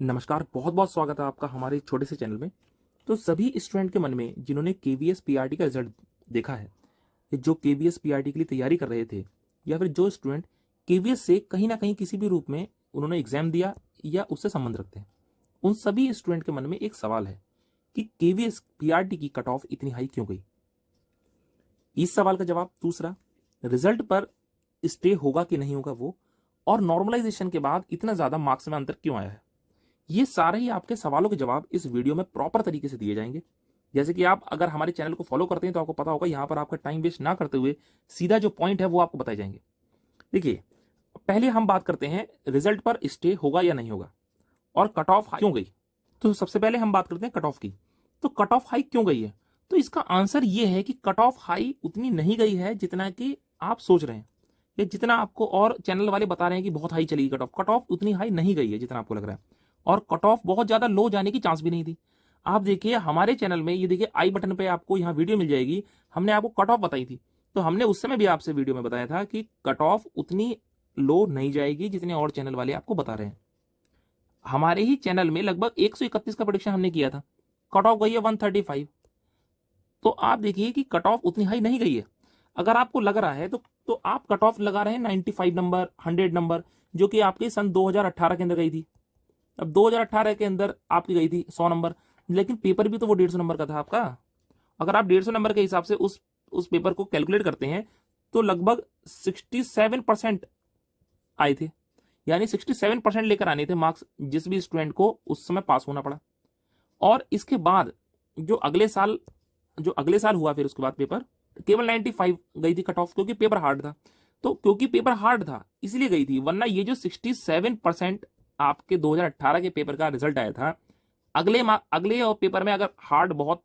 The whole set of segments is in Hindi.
नमस्कार, बहुत बहुत स्वागत है आपका हमारे छोटे से चैनल में। तो सभी स्टूडेंट के मन में जिन्होंने केवीएस पीआरटी का रिजल्ट देखा है, जो केवीएस पीआरटी के लिए तैयारी कर रहे थे, या फिर जो स्टूडेंट केवीएस से कहीं ना कहीं किसी भी रूप में उन्होंने एग्जाम दिया या उससे संबंध रखते हैं, उन सभी स्टूडेंट के मन में एक सवाल है कि केवीएस पीआरटी की कट ऑफ इतनी हाई क्यों गई। इस सवाल का जवाब दूसरा, रिजल्ट पर स्टे होगा कि नहीं होगा वो, और नॉर्मलाइजेशन के बाद इतना ज्यादा मार्क्स में अंतर क्यों आया है, ये सारे ही आपके सवालों के जवाब इस वीडियो में प्रॉपर तरीके से दिए जाएंगे। जैसे कि आप अगर हमारे चैनल को फॉलो करते हैं तो आपको पता होगा, यहां पर आपका टाइम वेस्ट ना करते हुए सीधा जो पॉइंट है वो आपको बताए जाएंगे। देखिए, पहले हम बात करते हैं रिजल्ट पर स्टे होगा या नहीं होगा और कट ऑफ क्यों गई। तो सबसे पहले हम बात करते हैं कट ऑफ की। तो कट ऑफ हाई क्यों गई है, तो इसका आंसर ये है कि कट ऑफ हाई उतनी नहीं गई है जितना कि आप सोच रहे हैं, या जितना आपको और चैनल वाले बता रहे हैं कि बहुत हाई चलेगी कट ऑफ। कट ऑफ उतनी हाई नहीं गई है जितना आपको लग रहा है, और कट ऑफ बहुत ज्यादा लो जाने की चांस भी नहीं थी। आप देखिए हमारे चैनल में, ये देखिए आई बटन पे आपको यहाँ वीडियो मिल जाएगी, हमने आपको कट ऑफ बताई थी। तो हमने उस समय भी आपसे वीडियो में बताया था कि कट ऑफ उतनी लो नहीं जाएगी जितने और चैनल वाले आपको बता रहे हैं। हमारे ही चैनल में लगभग 131 का प्रेडिक्शन हमने किया था, कट ऑफ गई है 135। तो आप देखिए कि कट ऑफ उतनी हाई नहीं गई है। अगर आपको लग रहा है तो आप कट ऑफ लगा रहे हैं 95 नंबर, 100 नंबर, जो कि आपके सन 2018 के अंदर गई थी। अब 2018 के अंदर आपकी गई थी 100 नंबर, लेकिन पेपर भी तो वो 150 नंबर का था आपका। अगर आप 150 नंबर के हिसाब से उस पेपर को कैलकुलेट करते हैं तो लगभग 67% आए थे, यानी 67% लेकर आने थे मार्क्स जिस भी स्टूडेंट को उस समय पास होना पड़ा। और इसके बाद जो अगले साल हुआ, फिर उसके बाद पेपर केवल 95 गई थी कट ऑफ, क्योंकि पेपर हार्ड था। तो क्योंकि पेपर हार्ड था इसलिए गई थी, वरना ये जो 67% आपके 2018 के पेपर का रिजल्ट आया था, अगले और पेपर में अगर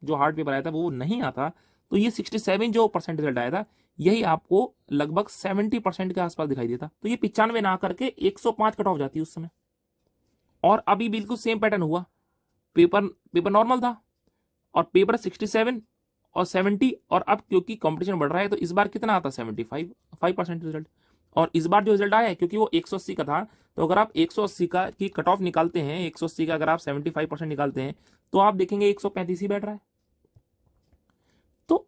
जो हार्ड पेपर आया था वो नहीं आता, तो ये 67 जो परसेंट रिजल्ट आया था, यही आपको लगभग 70% के आसपास दिखाई देता। तो ये 95 ना करके 105 कट ऑफ जाती उस समय। और अभी बिल्कुल सेम पैटर्न हुआ, पेपर नॉर्मल था और पेपर 67 और 70, और अब क्योंकि कंपटीशन बढ़ रहा है तो इस बार कितना आता, 75% रिजल्ट। और इस बार जो रिजल्ट आया है, क्योंकि वो 180 का था, तो अगर आप 180 का की कट ऑफ निकालते हैं, 180 का अगर आप 75% निकालते हैं तो आप देखेंगे 135 ही बैठ रहा है। तो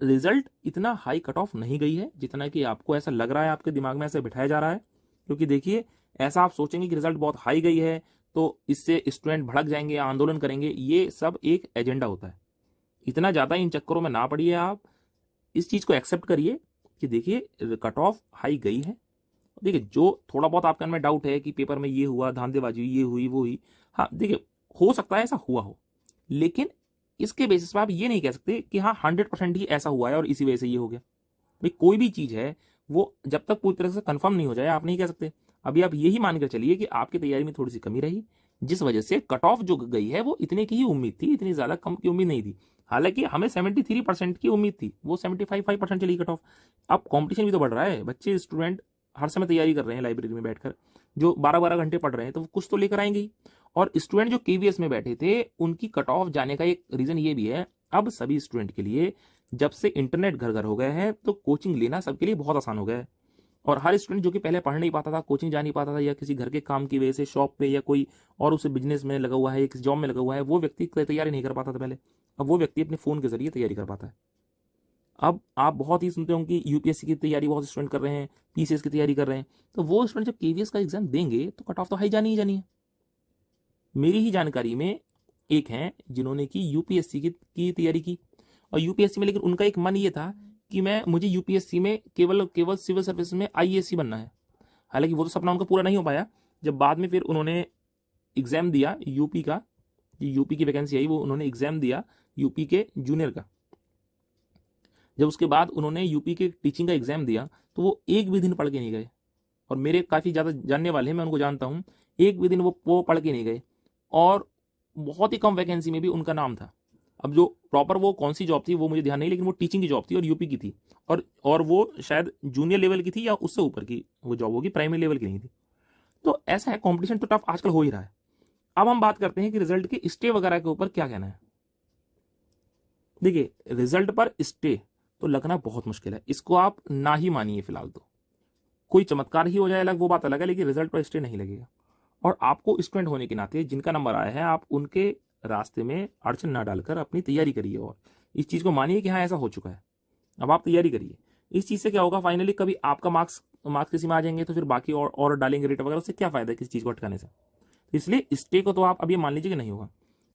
रिजल्ट इतना हाई कट ऑफ नहीं गई है जितना कि आपको ऐसा लग रहा है, आपके दिमाग में ऐसे बिठाया जा रहा है। क्योंकि देखिए, ऐसा आप सोचेंगे कि रिजल्ट बहुत हाई गई है तो इससे स्टूडेंट भड़क जाएंगे, आंदोलन करेंगे, ये सब एक एजेंडा होता है। इतना ज्यादा इन चक्करों में ना पड़िए, आप इस चीज को एक्सेप्ट करिए कि देखिए कट ऑफ हाई गई है। देखिए, जो थोड़ा बहुत आपके मन में डाउट है कि पेपर में ये हुआ, धांधेबाजी हुई, ये हुई, वो हुई, हाँ देखिए हो सकता है ऐसा हुआ हो, लेकिन इसके बेसिस पर आप ये नहीं कह सकते कि हाँ 100% ही ऐसा हुआ है और इसी वजह से ये हो गया। भाई कोई भी चीज है वो जब तक पूरी तरह से कंफर्म नहीं हो जाए आप नहीं कह सकते। अभी आप यही मानकर चलिए कि आपकी तैयारी में थोड़ी सी कमी रही, जिस वजह से कट ऑफ जो गई है वो इतने की ही उम्मीद थी, इतनी ज्यादा कम की उम्मीद नहीं थी। हालांकि हमें 73% की उम्मीद थी, वो 75% चली कट ऑफ। अब कंपटीशन भी तो बढ़ रहा है, बच्चे स्टूडेंट हर समय तैयारी कर रहे हैं लाइब्रेरी में बैठकर, जो 12-12 घंटे पढ़ रहे हैं, तो वो कुछ तो लेकर आएंगे ही। और स्टूडेंट जो केवीएस में बैठे थे उनकी कट ऑफ जाने का एक रीजन ये भी है, अब सभी स्टूडेंट के लिए जब से इंटरनेट घर घर हो गए हैं तो कोचिंग लेना सबके लिए बहुत आसान हो गया है। और हर स्टूडेंट जो कि पहले पढ़ नहीं पाता था, कोचिंग जा नहीं पाता था, या किसी घर के काम की वजह से शॉप पे या कोई और उसे बिजनेस में लगा हुआ है या किसी जॉब में लगा हुआ है, वो व्यक्ति तैयारी नहीं कर पाता था पहले। अब वो व्यक्ति अपने फोन के जरिए तैयारी कर पाता है। अब आप बहुत ही सुनते होंगे कि यूपीएससी की तैयारी बहुत स्टूडेंट कर रहे हैं, पीसीएस की तैयारी कर रहे हैं, तो वो स्टूडेंट जब केवीएस का एग्जाम देंगे तो कट ऑफ तो हाई जानी ही जानी है। मेरी ही जानकारी में एक हैं जिन्होंने की यूपीएससी की तैयारी की, और यूपीएससी में, लेकिन उनका एक मन ये था कि मुझे यूपीएससी में केवल सिविल सर्विस में आईएएस बनना है। हालांकि वो तो सपना उनका पूरा नहीं हो पाया। जब बाद में फिर उन्होंने एग्जाम दिया यूपी का, यूपी की वैकेंसी आई, वो उन्होंने एग्जाम दिया यूपी के जूनियर का। जब उसके बाद उन्होंने यूपी के टीचिंग का एग्जाम दिया तो वो एक भी दिन पढ़ के नहीं गए। और मेरे काफी ज्यादा जानने वाले हैं, मैं उनको जानता हूं, एक भी दिन वो पढ़ के नहीं गए, और बहुत ही कम वैकेंसी में भी उनका नाम था। अब जो प्रॉपर वो कौन सी जॉब थी वो मुझे ध्यान नहीं, लेकिन वो टीचिंग की जॉब थी और यूपी की थी, और वो शायद जूनियर लेवल की थी या उससे ऊपर की वो जॉब होगी, प्राइमरी लेवल की नहीं थी। तो ऐसा है, कंपटीशन तो टफ आजकल हो ही रहा है। अब हम बात करते हैं कि रिजल्ट के स्टे वगैरह के ऊपर क्या कहना है। देखिए, रिजल्ट पर स्टे तो लगना बहुत मुश्किल है, इसको आप ना ही मानिए फिलहाल। तो कोई चमत्कार ही हो जाए अलग, वो बात अलग है, लेकिन रिजल्ट पर स्टे नहीं लगेगा। और आपको स्टूडेंट होने के नाते जिनका नंबर आया है आप उनके रास्ते में अड़चन ना डालकर अपनी तैयारी करिए और इस चीज़ को मानिए कि हाँ ऐसा हो चुका है। अब आप तैयारी करिए। इस चीज़ से क्या होगा, फाइनली कभी आपका मार्क्स किसी में आ जाएंगे तो फिर बाकी और डालेंगे रेट वगैरह, उससे क्या फायदा है किसी चीज़ को अटकाने से। तो इसलिए स्टे को तो आप अब ये मान लीजिए कि नहीं होगा।